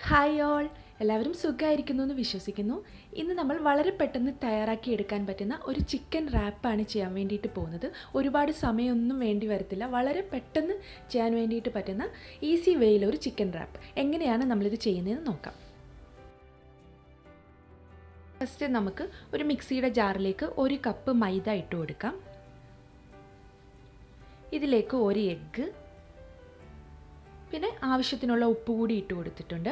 Hi all, എല്ലാവരും സുഖമായിരിക്കുന്നു എന്ന് വിശ്വസിക്കുന്നു. ഇന്ന് നമ്മൾ വളരെ പെട്ടെന്ന് തയ്യാറാക്കി എടുക്കാൻ പറ്റുന്ന ഒരു ചിക്കൻ റാപ്പാണ് ചെയ്യാൻ വേണ്ടിയിട്ട് പോകുന്നത്. ഒരുപാട് സമയമൊന്നും വേണ്ടി വരത്തില്ല. വളരെ പെട്ടെന്ന് ചെയ്യാൻ വേണ്ടിയിട്ട് പറ്റുന്ന ഈസി വേയിൽ ഒരു ചിക്കൻ റാപ്പ് എങ്ങനെയാണ് നമ്മളിത് ചെയ്യുന്നതെന്ന് നോക്കാം. ഫസ്റ്റ് നമുക്ക് ഒരു മിക്സിയുടെ ജാറിലേക്ക് 1 കപ്പ് മൈദ ഇട്ട് കൊടുക്കാം. ഇതിലേക്ക് 1 എഗ്ഗ്, പിന്നെ ആവശ്യത്തിനുള്ള ഉപ്പ് കൂടി ഇട്ട് കൊടുത്തിട്ടുണ്ട്.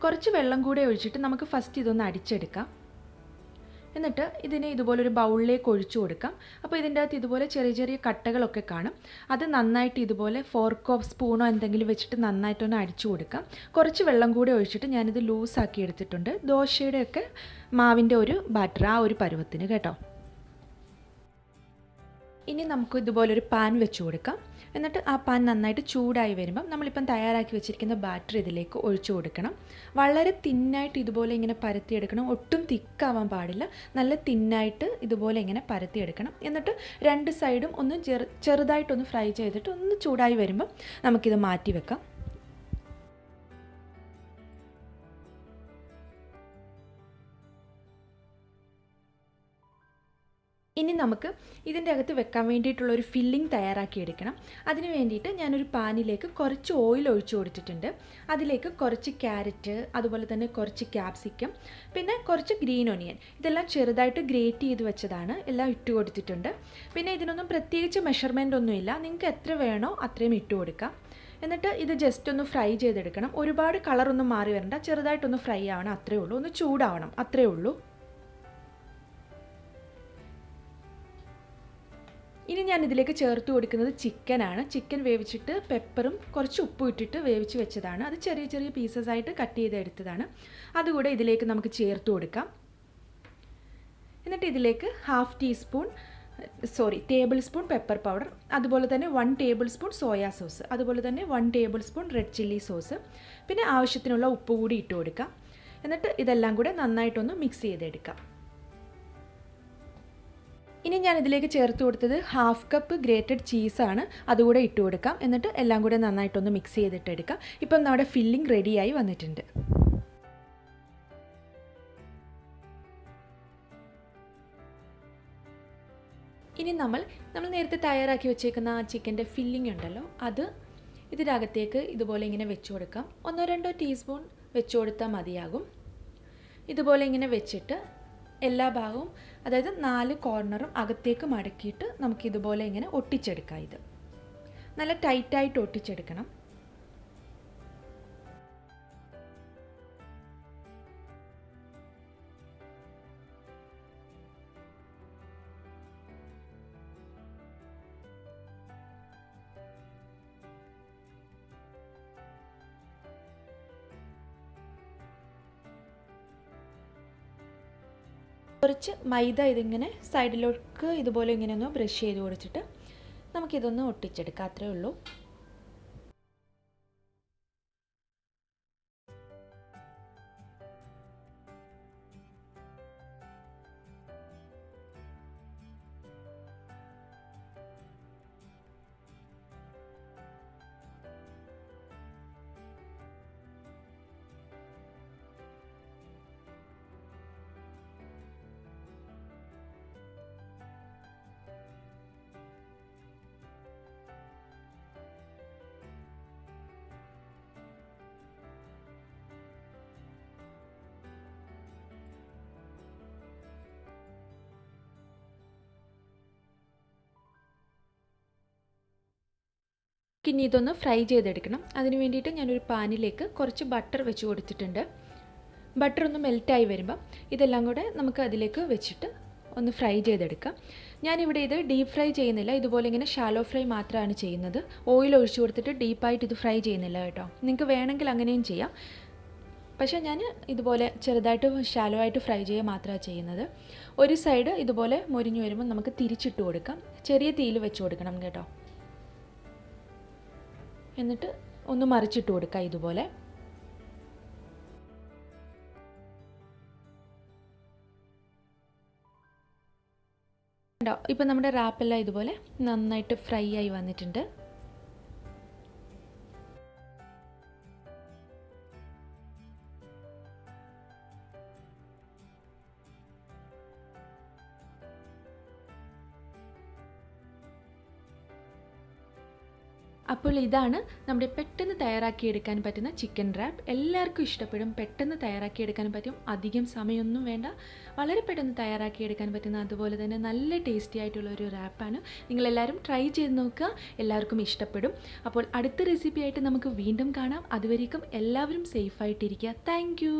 കുറച്ച് വെള്ളം കൂടെ ഒഴിച്ചിട്ട് നമുക്ക് ഫസ്റ്റ് ഇതൊന്ന് അടിച്ചെടുക്കാം. എന്നിട്ട് ഇതിനെ ഇതുപോലൊരു ബൗളിലേക്ക് ഒഴിച്ചു കൊടുക്കാം. അപ്പോൾ ഇതിൻ്റെ അകത്ത് ഇതുപോലെ ചെറിയ ചെറിയ കട്ടകളൊക്കെ കാണും. അത് നന്നായിട്ട് ഇതുപോലെ ഫോർക്കോ സ്പൂണോ എന്തെങ്കിലും വെച്ചിട്ട് നന്നായിട്ടൊന്ന് അടിച്ചു കൊടുക്കാം. കുറച്ച് വെള്ളം കൂടി ഒഴിച്ചിട്ട് ഞാനിത് ലൂസാക്കി എടുത്തിട്ടുണ്ട്. ദോശയുടെയൊക്കെ മാവിൻ്റെ ഒരു ബാറ്റർ, ആ ഒരു പരുവത്തിന് കേട്ടോ. ഇനി നമുക്ക് ഇതുപോലൊരു പാൻ വെച്ച് കൊടുക്കാം. എന്നിട്ട് ആ പാൻ നന്നായിട്ട് ചൂടായി വരുമ്പം നമ്മളിപ്പം തയ്യാറാക്കി വെച്ചിരിക്കുന്ന ബാറ്റർ ഇതിലേക്ക് ഒഴിച്ചു കൊടുക്കണം. വളരെ തിന്നായിട്ട് ഇതുപോലെ ഇങ്ങനെ പരത്തിയെടുക്കണം. ഒട്ടും തിക്കാവാൻ പാടില്ല. നല്ല തിന്നായിട്ട് ഇതുപോലെ ഇങ്ങനെ പരത്തിയെടുക്കണം. എന്നിട്ട് 2 സൈഡും ഒന്ന് ചെറുതായിട്ടൊന്ന് ഫ്രൈ ചെയ്തിട്ട് ഒന്ന് ചൂടായി വരുമ്പം നമുക്കിത് മാറ്റി വെക്കാം. ഇനി നമുക്ക് ഇതിൻ്റെ അകത്ത് വെക്കാൻ വേണ്ടിയിട്ടുള്ളൊരു ഫില്ലിംഗ് തയ്യാറാക്കി എടുക്കണം. അതിന് വേണ്ടിയിട്ട് ഞാനൊരു പാനിലേക്ക് കുറച്ച് ഓയിൽ ഒഴിച്ചു കൊടുത്തിട്ടുണ്ട്. അതിലേക്ക് കുറച്ച് ക്യാരറ്റ്, അതുപോലെ തന്നെ കുറച്ച് ക്യാപ്സിക്കം, പിന്നെ കുറച്ച് ഗ്രീൻ ഒനിയൻ, ഇതെല്ലാം ചെറുതായിട്ട് ഗ്രേറ്റ് ചെയ്ത് വെച്ചതാണ്, എല്ലാം ഇട്ട് കൊടുത്തിട്ടുണ്ട്. പിന്നെ ഇതിനൊന്നും പ്രത്യേകിച്ച് മെഷർമെൻ്റ് ഒന്നുമില്ല. നിങ്ങൾക്ക് എത്ര വേണോ അത്രയും ഇട്ട് കൊടുക്കാം. എന്നിട്ട് ഇത് ജസ്റ്റ് ഒന്ന് ഫ്രൈ ചെയ്തെടുക്കണം. ഒരുപാട് കളറൊന്നും മാറി വരണ്ട, ചെറുതായിട്ടൊന്ന് ഫ്രൈ ആവണം, അത്രയേ ഉള്ളൂ. ഒന്ന് ചൂടാവണം, അത്രയേ ഉള്ളൂ. ഇനി ഞാൻ ഇതിലേക്ക് ചേർത്ത് കൊടുക്കുന്നത് ചിക്കനാണ്. ചിക്കൻ വേവിച്ചിട്ട് പെപ്പറും കുറച്ച് ഉപ്പും ഇട്ടിട്ട് വേവിച്ച് വെച്ചതാണ്. അത് ചെറിയ ചെറിയ പീസസ് ആയിട്ട് കട്ട് ചെയ്തെടുത്തതാണ്. അതുകൂടെ ഇതിലേക്ക് നമുക്ക് ചേർത്ത് കൊടുക്കാം. എന്നിട്ട് ഇതിലേക്ക് ടേബിൾ സ്പൂൺ പെപ്പർ പൗഡർ, അതുപോലെ തന്നെ 1 ടേബിൾ സ്പൂൺ സോയാ സോസ്, അതുപോലെ തന്നെ 1 table spoon red chilli sauce, പിന്നെ ആവശ്യത്തിനുള്ള ഉപ്പ് കൂടി ഇട്ട് കൊടുക്കാം. എന്നിട്ട് ഇതെല്ലാം കൂടെ നന്നായിട്ടൊന്ന് മിക്സ് ചെയ്തെടുക്കാം. ഇനി ഞാൻ ഇതിലേക്ക് ചേർത്ത് കൊടുത്തത് 1/2 കപ്പ് ഗ്രേറ്റഡ് ചീസാണ്. അതുകൂടെ ഇട്ട് കൊടുക്കാം. എന്നിട്ട് എല്ലാം കൂടെ നന്നായിട്ടൊന്ന് മിക്സ് ചെയ്തിട്ട് എടുക്കാം. ഇപ്പം നമ്മുടെ ഫില്ലിംഗ് റെഡിയായി വന്നിട്ടുണ്ട്. ഇനി നമ്മൾ നേരത്തെ തയ്യാറാക്കി വെച്ചേക്കുന്ന ആ ചിക്കൻ്റെ ഫില്ലിംഗ് ഉണ്ടല്ലോ, അത് ഇതിനകത്തേക്ക് ഇതുപോലെ ഇങ്ങനെ വെച്ച് കൊടുക്കാം. 1-2 ടീസ്പൂൺ വെച്ച് കൊടുത്താൽ മതിയാകും. ഇതുപോലെ ഇങ്ങനെ വെച്ചിട്ട് എല്ലാ ഭാഗവും, അതായത് 4 കോർണറും അകത്തേക്ക് മടക്കിയിട്ട് നമുക്കിതുപോലെ ഇങ്ങനെ ഒട്ടിച്ചെടുക്കാം. ഇത് നല്ല ടൈറ്റായിട്ട് ഒട്ടിച്ചെടുക്കണം. കുറച്ച് മൈദ ഇതിങ്ങനെ സൈഡിലേക്ക് ഇതുപോലെ ഇങ്ങനെ ഒന്ന് ബ്രഷ് ചെയ്ത് കൊടുത്തിട്ട് നമുക്കിതൊന്ന് ഒട്ടിച്ചെടുക്കാം, അത്രേ ഉള്ളൂ. ഇനി ഇതൊന്ന് ഫ്രൈ ചെയ്തെടുക്കണം. അതിന് വേണ്ടിയിട്ട് ഞാനൊരു പാനിലേക്ക് കുറച്ച് ബട്ടർ വെച്ച് കൊടുത്തിട്ടുണ്ട്. ബട്ടർ ഒന്ന് മെൽറ്റായി വരുമ്പം ഇതെല്ലാം കൂടെ നമുക്ക് അതിലേക്ക് വെച്ചിട്ട് ഒന്ന് ഫ്രൈ ചെയ്തെടുക്കാം. ഞാനിവിടെ ഇത് ഡീപ്പ് ഫ്രൈ ചെയ്യുന്നില്ല, ഇതുപോലെ ഇങ്ങനെ ഷാലോ ഫ്രൈ മാത്രമാണ് ചെയ്യുന്നത്. ഓയിൽ ഒഴിച്ചു കൊടുത്തിട്ട് ഡീപ്പായിട്ട് ഇത് ഫ്രൈ ചെയ്യുന്നില്ല കേട്ടോ. നിങ്ങൾക്ക് വേണമെങ്കിൽ അങ്ങനെയും ചെയ്യാം. പക്ഷേ ഞാൻ ഇതുപോലെ ചെറുതായിട്ട് ഷാലോ ആയിട്ട് ഫ്രൈ ചെയ്യുക മാത്രമാണ് ചെയ്യുന്നത്. ഒരു സൈഡ് ഇതുപോലെ മൊരിഞ്ഞു വരുമ്പോൾ നമുക്ക് തിരിച്ചിട്ട് കൊടുക്കാം. ചെറിയ തീയിൽ വെച്ച് കൊടുക്കണം കേട്ടോ. എന്നിട്ട് ഒന്ന് മറിച്ചിട്ട് കൊടുക്കുക ഇതുപോലെ. ഇപ്പം നമ്മുടെ റാപ്പെല്ലാം ഇതുപോലെ നന്നായിട്ട് ഫ്രൈ ആയി വന്നിട്ടുണ്ട്. അപ്പോൾ ഇതാണ് നമ്മുടെ പെട്ടെന്ന് തയ്യാറാക്കിയെടുക്കാൻ പറ്റുന്ന ചിക്കൻ റാപ്പ്. എല്ലാവർക്കും ഇഷ്ടപ്പെടും, പെട്ടെന്ന് തയ്യാറാക്കിയെടുക്കാൻ പറ്റും, അധികം സമയമൊന്നും വേണ്ട, വളരെ പെട്ടെന്ന് തയ്യാറാക്കിയെടുക്കാൻ പറ്റുന്ന, അതുപോലെ തന്നെ നല്ല ടേസ്റ്റി ആയിട്ടുള്ള ഒരു റാപ്പാണ്. നിങ്ങളെല്ലാവരും ട്രൈ ചെയ്ത് നോക്കുക, എല്ലാവർക്കും ഇഷ്ടപ്പെടും. അപ്പോൾ അടുത്ത റെസിപ്പി ആയിട്ട് നമുക്ക് വീണ്ടും കാണാം. അതുവരേക്കും എല്ലാവരും സേഫായിട്ടിരിക്കുക. Thank you.